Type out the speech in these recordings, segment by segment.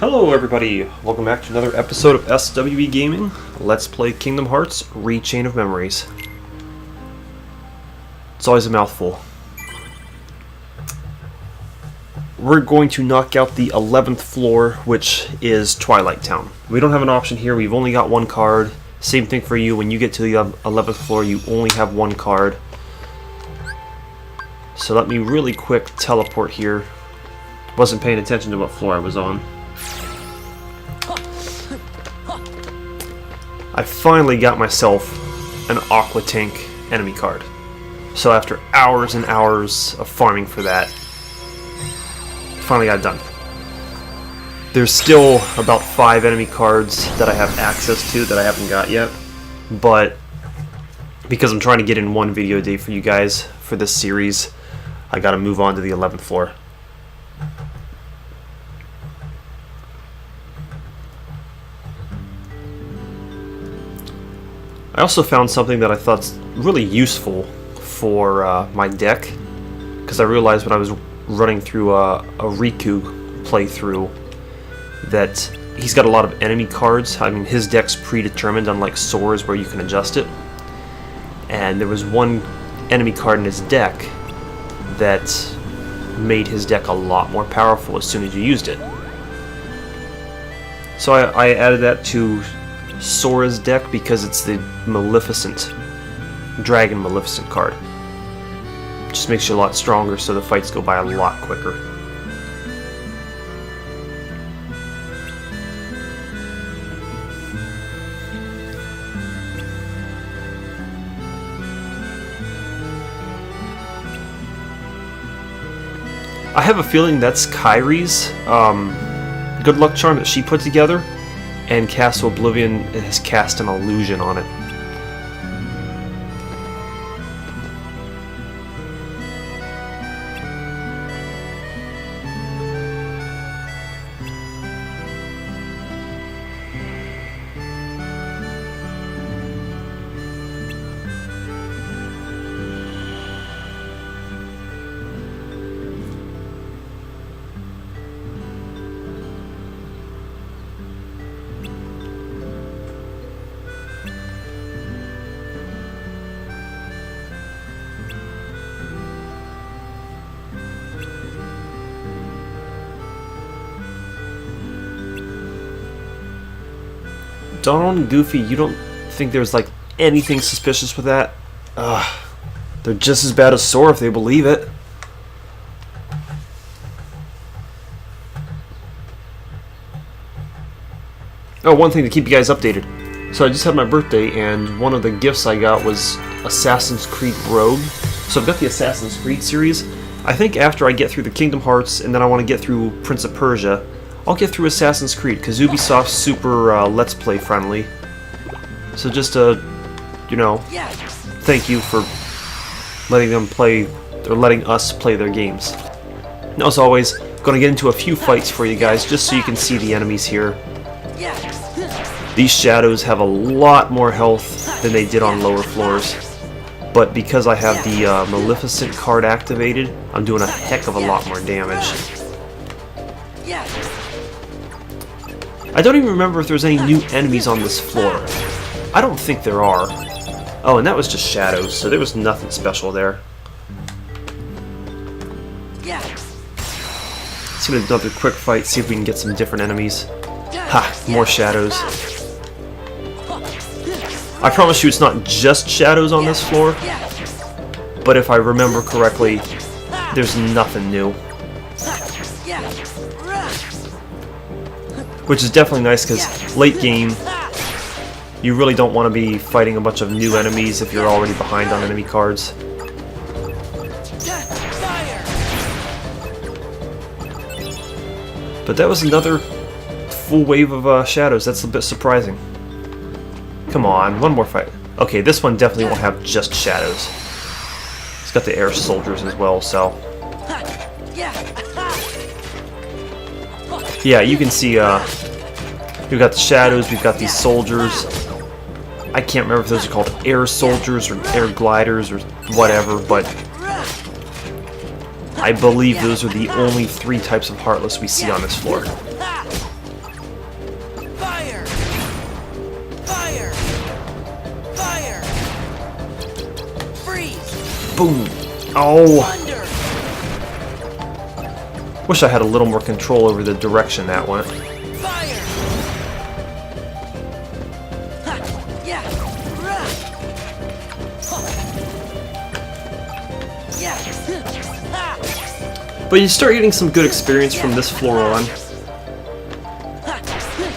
Hello everybody, welcome back to another episode of SWE Gaming. Let's play Kingdom Hearts Re-Chain of Memories. It's always a mouthful. We're going to knock out the 11th floor, which is Twilight Town. We don't have an option here, we've only got one card. Same thing for you, when you get to the 11th floor you only have one card. So let me really quick teleport here. Wasn't paying attention to what floor I was on. I finally got myself an Aqua Tank enemy card. So after hours and hours of farming for that, finally got it done. There's still about 5 enemy cards that I have access to that I haven't got yet, but because I'm trying to get in one video a day for you guys for this series, I gotta move on to the 11th floor. I also found something that I thought's really useful for my deck, because I realized when I was running through a Riku playthrough that he's got a lot of enemy cards. I mean, his deck's predetermined, unlike Sora's where you can adjust it. And there was one enemy card in his deck that made his deck a lot more powerful as soon as you used it. So I added that to Sora's deck because it's the Maleficent, Dragon Maleficent card. Just makes you a lot stronger so the fights go by a lot quicker. I have a feeling that's Kairi's good luck charm that she put together, and Castle Oblivion has cast an illusion on it. Donald and Goofy, you don't think there's like anything suspicious with that? They're just as bad as Sora if they believe it. Oh, one thing to keep you guys updated. So I just had my birthday, and one of the gifts I got was Assassin's Creed Rogue. So I've got the Assassin's Creed series. I think after I get through the Kingdom Hearts, and then I want to get through Prince of Persia, I'll get through Assassin's Creed, because Ubisoft's super Let's Play friendly. So just you know, thank you for letting them play, or letting us play their games. Now, as always, going to get into a few fights for you guys, just so you can see the enemies here. These shadows have a lot more health than they did on lower floors, but because I have the Maleficent card activated, I'm doing a heck of a lot more damage. I don't even remember if there's any new enemies on this floor. I don't think there are. Oh, and that was just shadows, so there was nothing special there. Let's get another quick fight, see if we can get some different enemies. Ha! More shadows. I promise you it's not just shadows on this floor, but if I remember correctly, there's nothing new. Which is definitely nice, because late game, you really don't want to be fighting a bunch of new enemies if you're already behind on enemy cards. But that was another full wave of shadows. That's a bit surprising. Come on, one more fight. Okay, this one definitely won't have just shadows. It's got the air soldiers as well, so... Yeah, you can see, we've got the shadows, we've got these soldiers. I can't remember if those are called air soldiers or air gliders or whatever, but I believe those are the only 3 types of Heartless we see on this floor. Boom! Oh! Wish I had a little more control over the direction that went. But you start getting some good experience from this floor on.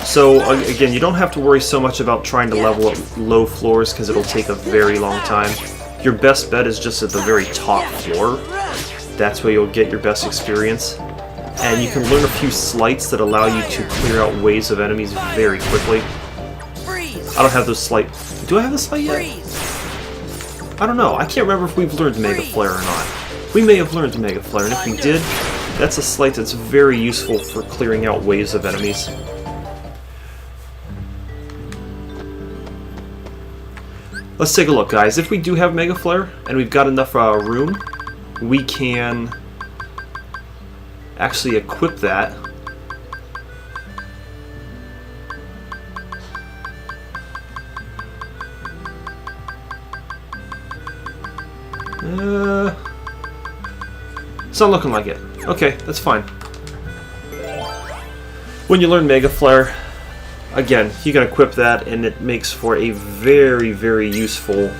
So, again, you don't have to worry so much about trying to level up low floors because it'll take a very long time. Your best bet is just at the very top floor. That's where you'll get your best experience. And you can learn a few sleights that allow you to clear out waves of enemies very quickly. I don't have those sleight. Do I have the sleight yet? I don't know. I can't remember if we've learned Mega Flare or not. We may have learned Mega Flare, and if we did, that's a sleight that's very useful for clearing out waves of enemies. Let's take a look, guys. If we do have Mega Flare, and we've got enough room, we can actually equip that. It's not looking like it. Okay, that's fine. When you learn Mega Flare, again, you can equip that, and it makes for a very, very useful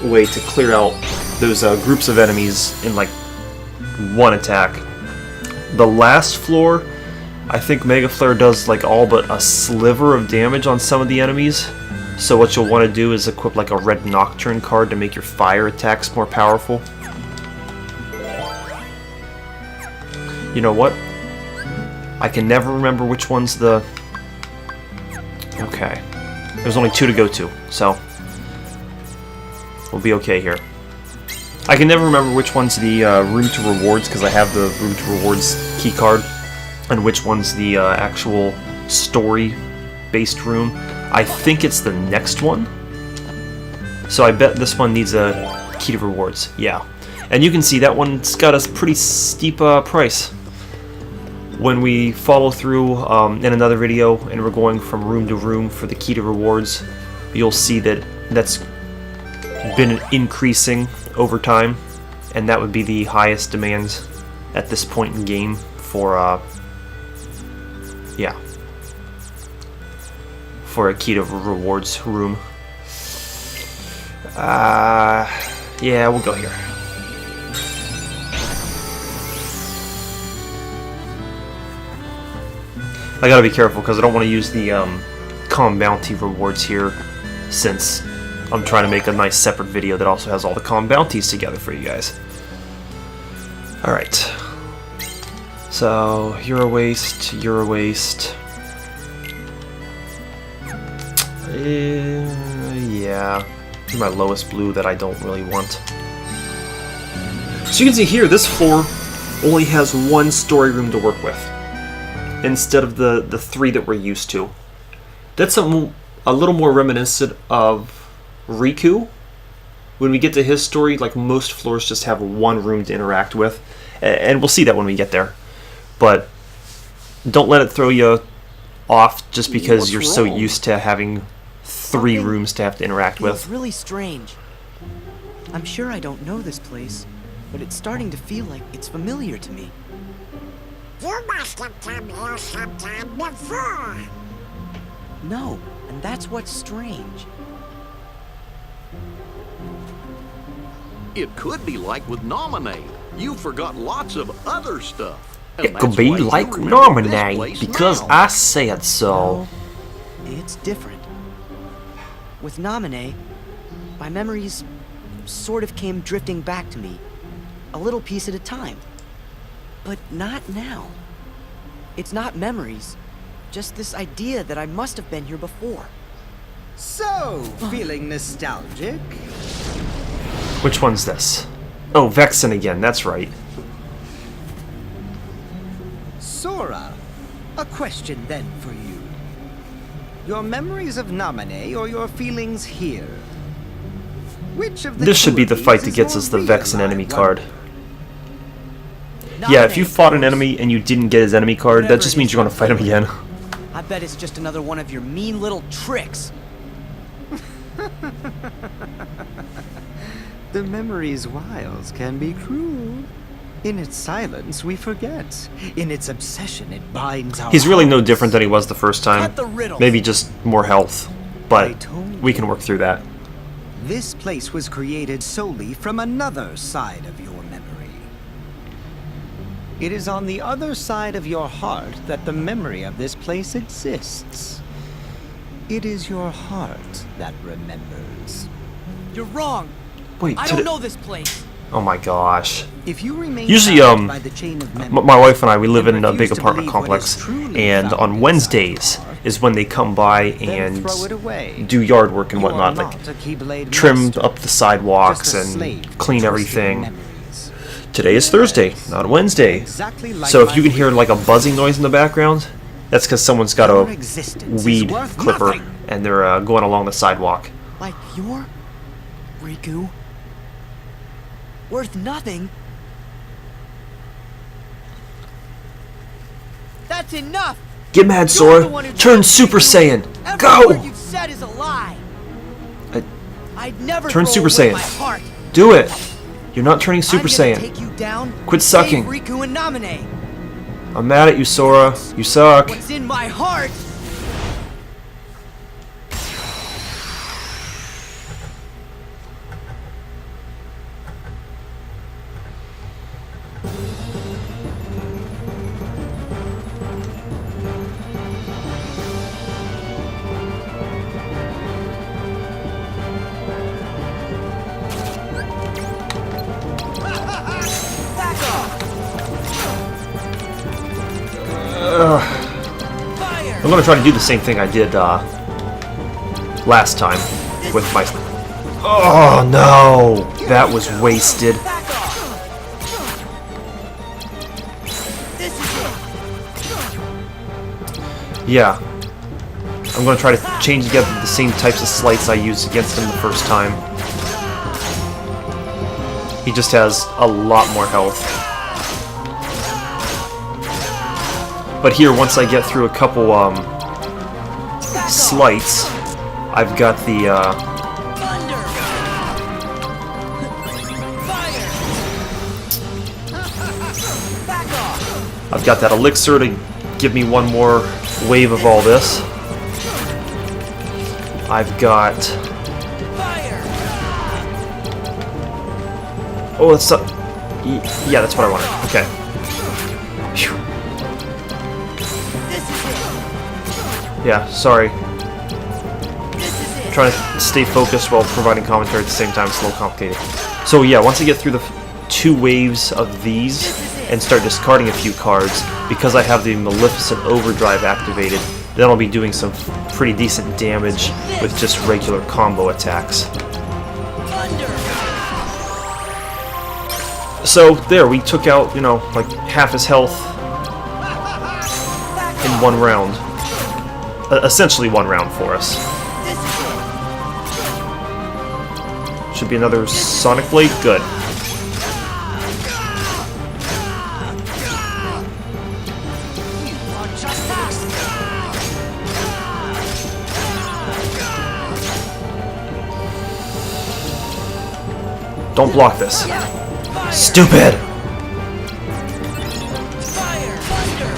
way to clear out those groups of enemies in like one attack. The last floor, I think Mega Flare does like all but a sliver of damage on some of the enemies. So what you'll want to do is equip like a red Nocturne card to make your fire attacks more powerful. You know what? I can never remember which one's the... Okay. There's only 2 to go to, so we'll be okay here. I can never remember which one's the room to rewards, because I have the room to rewards key card, and which one's the actual story-based room. I think it's the next one. So I bet this one needs a key to rewards. Yeah. And you can see that one's got a pretty steep price. When we follow through in another video and we're going from room to room for the key to rewards, you'll see that that's been increasing over time, and that would be the highest demands at this point in game for yeah, for a key to rewards room. Yeah, we'll go here. I gotta be careful because I don't want to use the common bounty rewards here, since I'm trying to make a nice separate video that also has all the common bounties together for you guys. Alright. So, you're a waste, you're a waste. Yeah. You're my lowest blue that I don't really want. So you can see here, this floor only has 1 story room to work with, instead of the 3 that we're used to. That's something a little more reminiscent of Riku. When we get to his story, like most floors just have 1 room to interact with, and we'll see that when we get there. But don't let it throw you off just because you're so used to having 3 rooms to have to interact with. It's really strange. I'm sure I don't know this place, but it's starting to feel like it's familiar to me. You must have come here sometime before. No, and that's what's strange. It could be like with Nominate. You forgot lots of other stuff. It could be like Nominate, because I said so. No, it's different. With Nominate, my memories sort of came drifting back to me, a little piece at a time. But not now. It's not memories, just this idea that I must have been here before. So, feeling nostalgic? Which one's this? Oh, Vexen again, that's right. Sora, a question then for you. Your memories of Naminé or your feelings here? Which of the This should be the two of fight these that is gets more us the real, Vexen I enemy wonder? card. Yeah, if you fought an enemy and you didn't get his enemy card, that just means you're going to fight him again. I bet it's just another one of your mean little tricks. The memory's wiles can be cruel. In its silence, we forget. In its obsession, it binds our He's really no hearts. different than he was the first time. Cut the riddles. Maybe just more health. I But told we can work through that. This place was created solely from another side of your memory. It is on the other side of your heart that the memory of this place exists. It is your heart that remembers. You're wrong. Wait, I don't know this place. Oh my gosh. If you remain Usually, bound by the chain of memory, my wife and I, we live and in a refuse big to apartment believe what is complex, truly and found on inside Wednesdays your heart, is when they come by then and throw it away. do yard work and You are whatnot, not like a Keyblade trim master, up the sidewalks just a and slave clean to twisted everything. memories. Today is Thursday, not Wednesday. Exactly like So if my you can hear like a buzzing noise in the background, that's because someone's got Your a existence is weed worth clipper nothing. and they're going along the sidewalk. Like you're Riku? Worth nothing? That's enough! Get mad, You're the Sora! one who Turn lied, Super Riku. Saiyan! Every Go! word you've said is a lie. I'd never Turn throw Super away Saiyan. my heart. Do it! You're not turning Super I'm gonna Saiyan. take you down. Quit save sucking. Riku and Namine. I'm mad at you, Sora. You suck. What's in my heart? Back off! Fire! I'm gonna try to do the same thing I did last time with my... Oh no! That was wasted. Back off! This is it! Yeah. I'm gonna try to change together the same types of slights I used against him the first time. He just has a lot more health. But here, once I get through a couple slights, I've got the Thunder! Fire! Back off! I've got that elixir to give me one more wave of all this. I've got... Fire! Oh, that's... Yeah, that's what I wanted. Okay. Phew. This is it! Yeah, sorry. This is it! Trying to stay focused while providing commentary at the same time. It's a little complicated. So yeah, once I get through the two waves of these and start discarding a few cards, because I have the Maleficent Overdrive activated, then I'll be doing some pretty decent damage with just regular combo attacks. Thunder! So there, we took out, you know, like half his health in one round. Essentially one round for us. This is it! Should be another Sonic Blade? Good. Don't block this. Stupid! Fire! Thunder!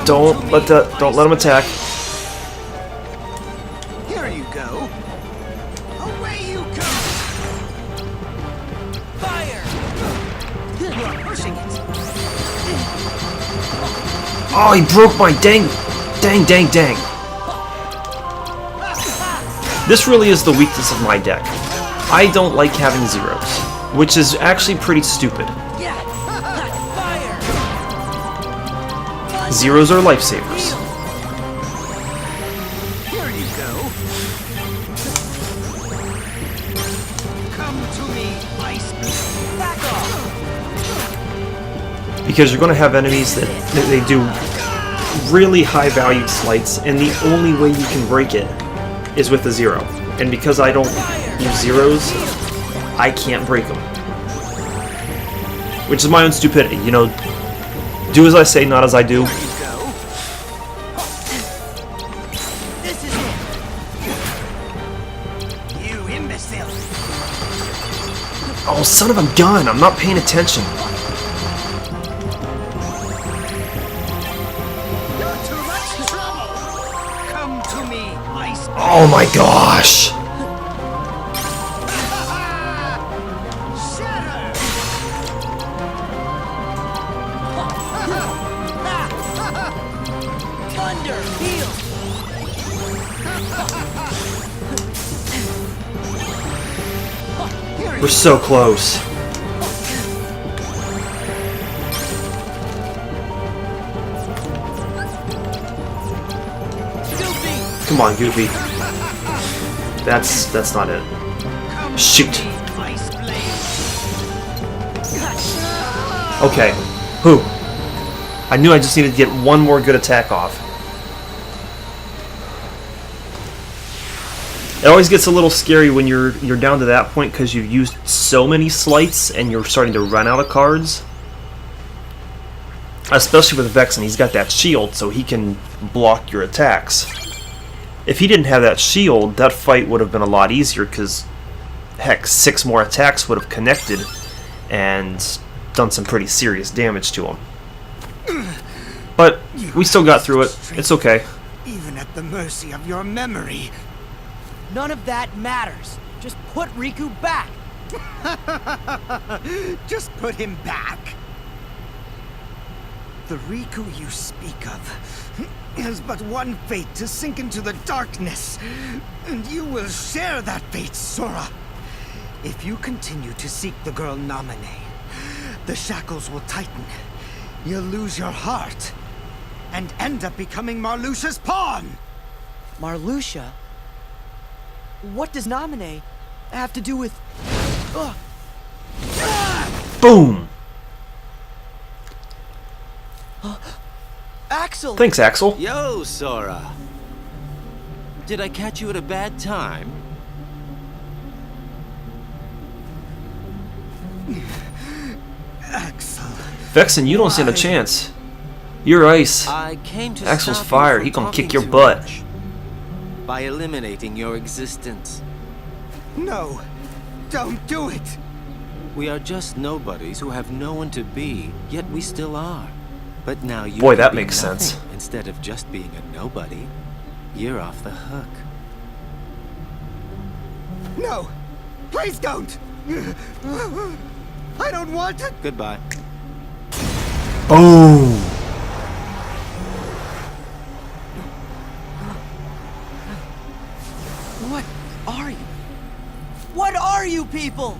Don't let him attack. Here you go. Away you go. Fire! You are pushing it. Oh, he broke my dang. This really is the weakness of my deck. I don't like having zeros, which is actually pretty stupid. Yeah! Fire! Zeros are lifesavers. Here you go. Come to me, ice. Back off! Because you're going to have enemies that they do really high valued slights, and the only way you can break it is with a zero. And because I don't use zeros, I can't break them. Which is my own stupidity, you know. Do as I say, not as I do. This is it! Oh, son of a gun! I'm not paying attention. You're too much trouble. Come to me, ice. Oh my gosh! Shatter. Thunder, heal! We're so close. Goofy! Come on, Goofy. That's not it. Shoot. Ice blade. Okay. Whew. I knew I just needed to get one more good attack off. It always gets a little scary when you're down to that point because you've used so many slights and you're starting to run out of cards. Especially with Vexen, he's got that shield so he can block your attacks. If he didn't have that shield, that fight would have been a lot easier because, heck, 6 more attacks would have connected and done some pretty serious damage to him. But we still got through it. It's okay. Even at the mercy of your memory. None of that matters. Just put Riku back. Just put him back. The Riku you speak of has but one fate, to sink into the darkness. And you will share that fate, Sora. If you continue to seek the girl Namine, the shackles will tighten. You'll lose your heart and end up becoming Marluxia's pawn. Marluxia? What does Namine have to do with... Ugh. Boom! Axel! Thanks, Axel. Yo, Sora. Did I catch you at a bad time? Axel. Vexen, you don't stand a chance. You're ice. I came to Axel's stop you fire. from He gonna talking kick your too butt. much by eliminating your existence. No, don't do it. We are just nobodies who have no one to be, yet we still are. But now you Boy, can that be makes nothing sense. Instead of just being a nobody, you're off the hook. No, please don't. I don't want to. Goodbye. Boom! What are you? What are you people?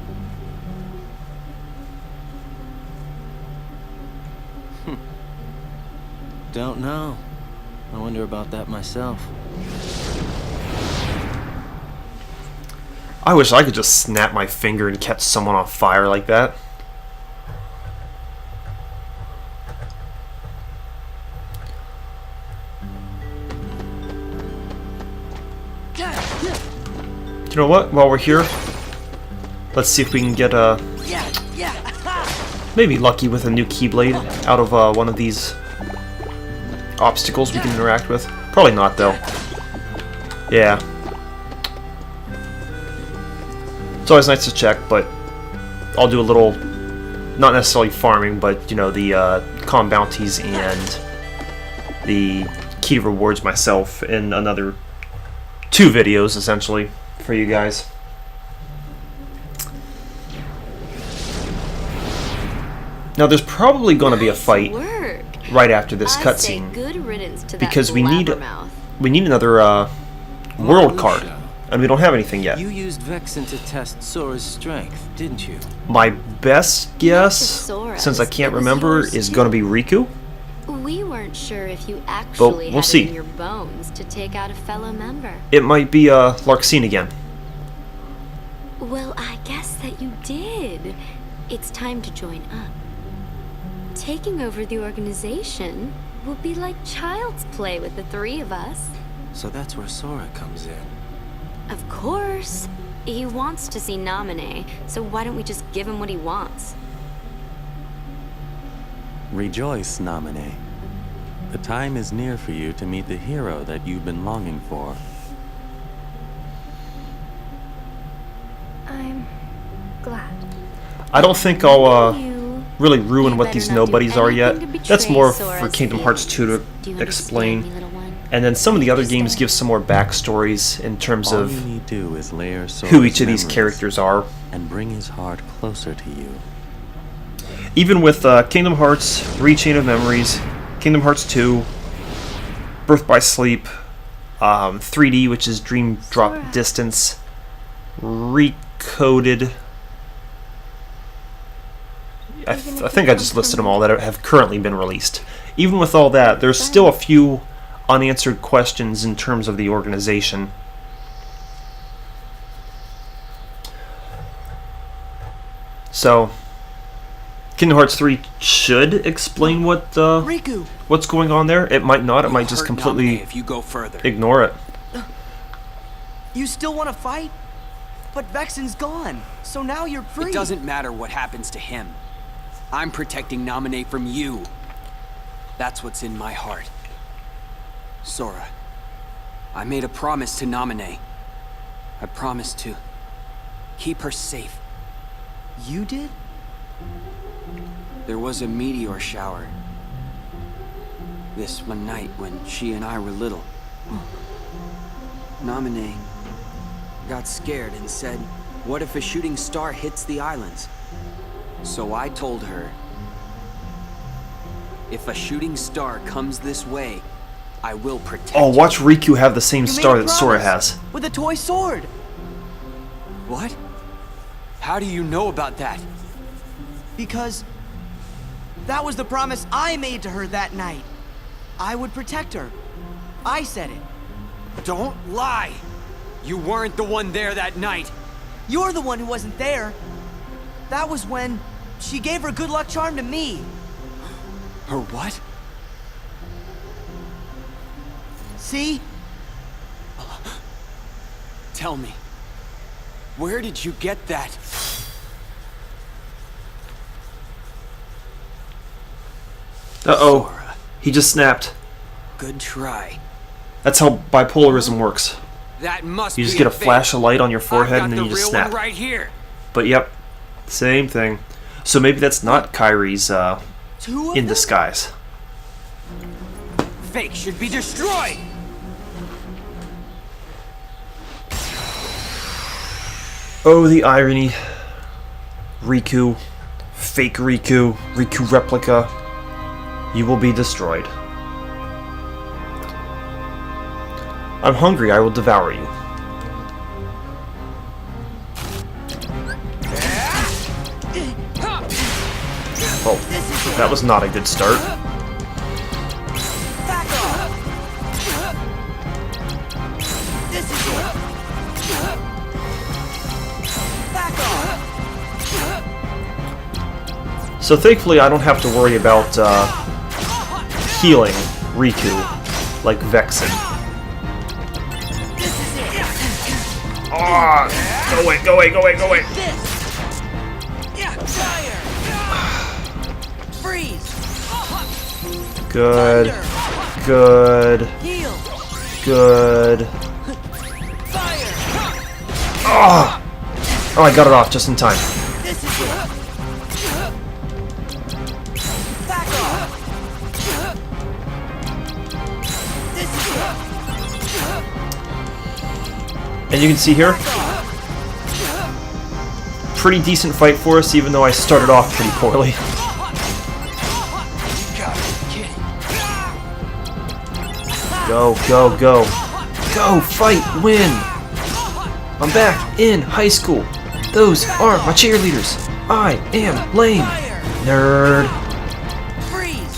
Don't know. I wonder about that myself. I wish I could just snap my finger and catch someone on fire like that. You know what? While we're here, let's see if we can get maybe lucky with a new Keyblade out of one of these obstacles we can interact with. Probably not, though. Yeah. It's always nice to check, but I'll do a little, not necessarily farming, but, you know, the comm bounties and the key rewards myself in another 2 videos, essentially, for you guys. Now, there's probably going to be a fight right after this cutscene, because we need another world card, and we don't have anything yet. You used Vexen to test Sora's strength, didn't you? My best guess, since I can't remember, is going to be Riku. We weren't sure if you actually we'll had see. it in your bones to take out a fellow member. It might be Larxene again. Well, I guess that you did. It's time to join up. Taking over the organization will be like child's play with the 3 of us. So that's where Sora comes in. Of course. He wants to see Namine, so why don't we just give him what he wants? Rejoice, Namine. The time is near for you to meet the hero that you've been longing for. I'm glad. I don't think I'll You really ruin You what better these not do nobodies are yet. anything to That's betray more Sora's for Kingdom Hearts 2 feelings. Do to you explain. understand me, little one? And then some of the other games give some more backstories in terms All of you need do is layer who each of these Sora's characters are. memories and bring his heart closer to you. Even with Kingdom Hearts, Rechain of Memories, Kingdom Hearts 2, Birth by Sleep, 3D, which is Dream Drop Sora. Distance, Recoded. I think I just listed them all that have currently been released. Even with all that, there's still a few unanswered questions in terms of the organization. So, Kingdom Hearts 3 should explain Riku! what's going on there. It might not. It might just Hurt completely Naminé if you go further. ignore it. You still want to fight? But Vexen's gone, so now you're free. It doesn't matter what happens to him. I'm protecting Naminé from you. That's what's in my heart. Sora, I made a promise to Naminé. I promised to keep her safe. You did? There was a meteor shower this one night when she and I were little. Naminé got scared and said, what if a shooting star hits the islands? So I told her, if a shooting star comes this way, I will protect Oh, you. watch Riku have the same You made star a that Sora promise, has. with a toy sword. What? How do you know about that? Because that was the promise I made to her that night. I would protect her. I said it. Don't lie! You weren't the one there that night. You're the one who wasn't there. That was when she gave her good luck charm to me. Her what? See? Tell me, where did you get that? Uh-oh. Sora, He just snapped. good try. That's how bipolarism works. That must You just be get a fake. flash of light on your forehead I've got and then the you just real snap. one right here. But yep, same thing. So maybe that's not Kyrie's Two of in them? disguise. Fake should be destroyed. Oh, the irony. Riku, fake Riku, Riku replica. You will be destroyed. I'm hungry, I will devour you. Oh, that was not a good start. Back off! This is it! Back off! So thankfully I don't have to worry about healing Riku like Vexen. This is it! Ah! Go away, go away, go away, go away! This! Fire! Freeze! Good, Thunder! good, Heal! good. Fire! Ah! Oh, I got it off just in time. This is it! Back off! This is it! And you can see here, pretty decent fight for us, even though I started off pretty poorly. Go, go, go. Go, fight, win! I'm back in high school. Those are my cheerleaders. I am lame. Nerd. Freeze!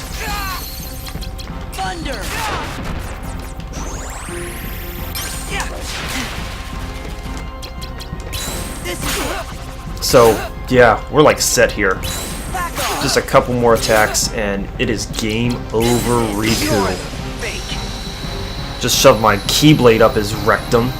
Thunder! This is it! So, yeah, we're like set here. Back off! Just a couple more attacks and it is game over, Riku. Fake! Just shove my keyblade up his rectum.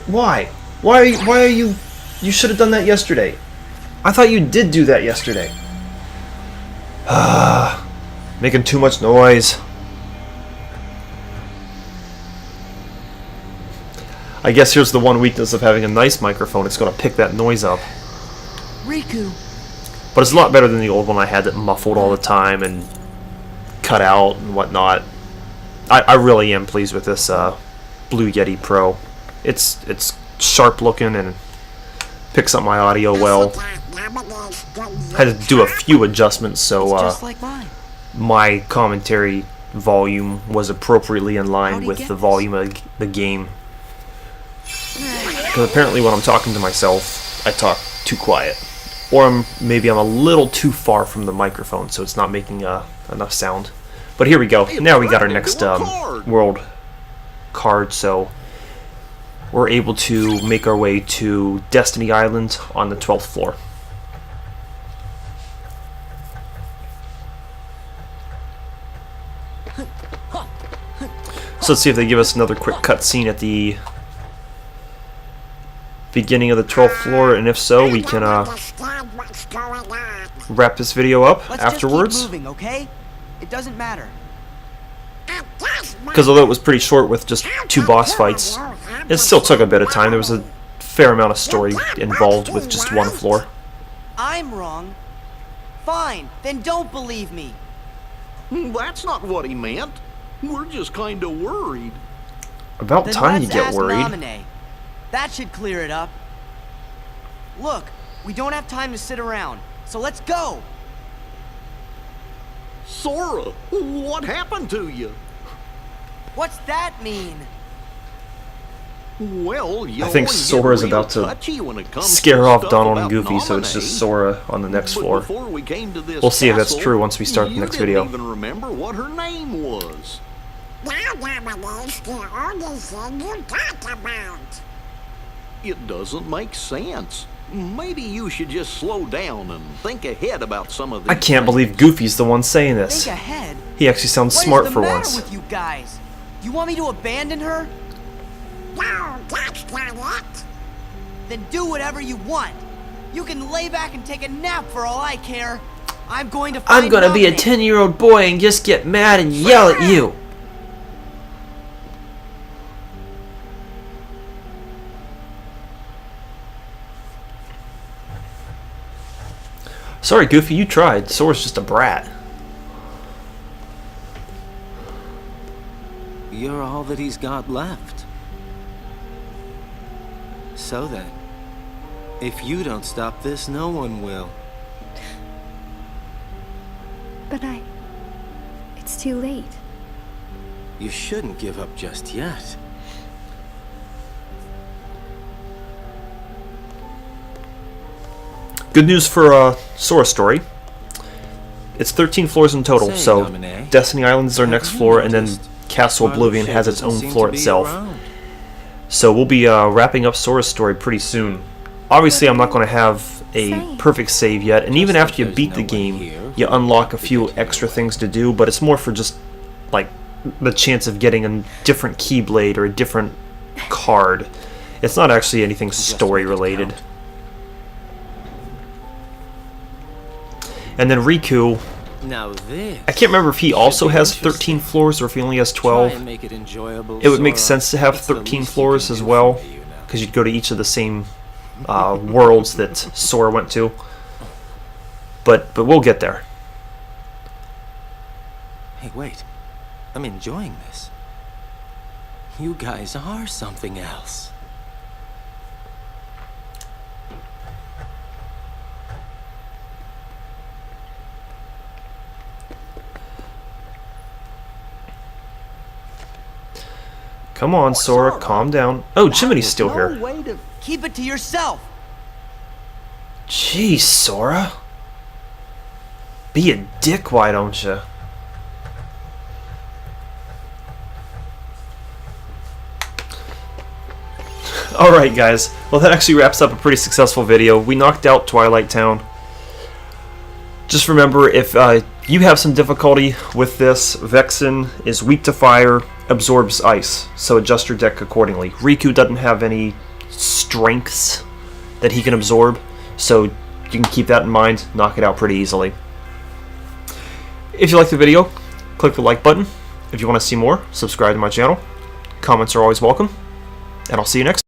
Why? Why are you... You should have done that yesterday. I thought you did do that yesterday. Ah, making too much noise. I guess here's the one weakness of having a nice microphone. It's going to pick that noise up. Riku. But it's a lot better than the old one I had that muffled all the time and cut out and whatnot. I really am pleased with this Blue Yeti Pro. It's sharp looking and picks up my audio well. Had to do a few adjustments so Just like mine. my commentary volume was appropriately in line with the volume of the game. Because apparently when I'm talking to myself, I talk too quiet. Or maybe I'm a little too far from the microphone, so it's not making enough sound. But here we go. Now we got our next world card, so we're able to make our way to Destiny Island on the 12th floor. So let's see if they give us another quick cutscene at the beginning of the 12th floor, and if so, we can wrap this video up afterwards. Just keep moving, okay? It doesn't matter. Because although it was pretty short with just 2 boss fights, it still took a bit of time. There was a fair amount of story involved with just 1 floor. I'm wrong. Fine, then don't believe me. That's not what he meant. We're just kind of worried. About Then time you let's get ask worried. Naminé. That should clear it up. Look, we don't have time to sit around, so let's go. Sora, what happened to you? What's that mean? Well, you I think always Sora's get real about to touchy when it comes scare to off stuff Donald and about Goofy, so it's Naminé. just Sora on the next But floor. before we came to this We'll see if that's castle, true once we start the next video. You didn't even remember what her name was. Now Naminé's the only thing you talk about. It doesn't make sense. Maybe you should just slow down and think ahead about some of these I can't things. believe Goofy's the one saying this. Think ahead. He actually sounds What smart is the for matter once. with you guys? You want me to abandon her? No, that's not it. Then do whatever you want. You can lay back and take a nap for all I care. I'm going to find I'm gonna be a Naminé. 10-year-old boy and just get mad and yell at you. Sorry, Goofy, you tried. Sora's just a brat. You're all that he's got left. So then, if you don't stop this, no one will. But it's too late. You shouldn't give up just yet. Good news for Sora's story. It's 13 floors in total, Say, so Naminé, Destiny Island is our have next you floor, and then noticed Castle Scarlet Oblivion Ship has its doesn't own seem floor to be itself. around? So we'll be wrapping up Sora's story pretty soon. Obviously, I'm not going to have a perfect save yet, and even after you There's beat no the one game, here you who unlock a can few get you extra away. things to do, but it's more for just, like, the chance of getting a different Keyblade or a different card. It's not actually anything Just story make it related. count. And then Riku, Now this. I can't remember if he also be has interesting. 13 floors or if he only has Try 12. and make it enjoyable, It would make Sora. sense to have It's the 13 least you floors can as do well, for me, you know. because you'd go to each of the same worlds that Sora went to. But we'll get there. Hey, wait. I'm enjoying this. You guys are something else. Come on, Sora, calm down. Oh, Jiminy's still here. Way to Keep it to yourself. Jeez, Sora. Be a dick, why don't you? Alright, guys. Well, that actually wraps up a pretty successful video. We knocked out Twilight Town. Just remember, if you have some difficulty with this, Vexen is weak to fire, absorbs ice, so adjust your deck accordingly. Riku doesn't have any strengths that he can absorb, so you can keep that in mind, knock it out pretty easily. If you like the video, click the like button. If you want to see more, subscribe to my channel. Comments are always welcome. and I'll see you next time.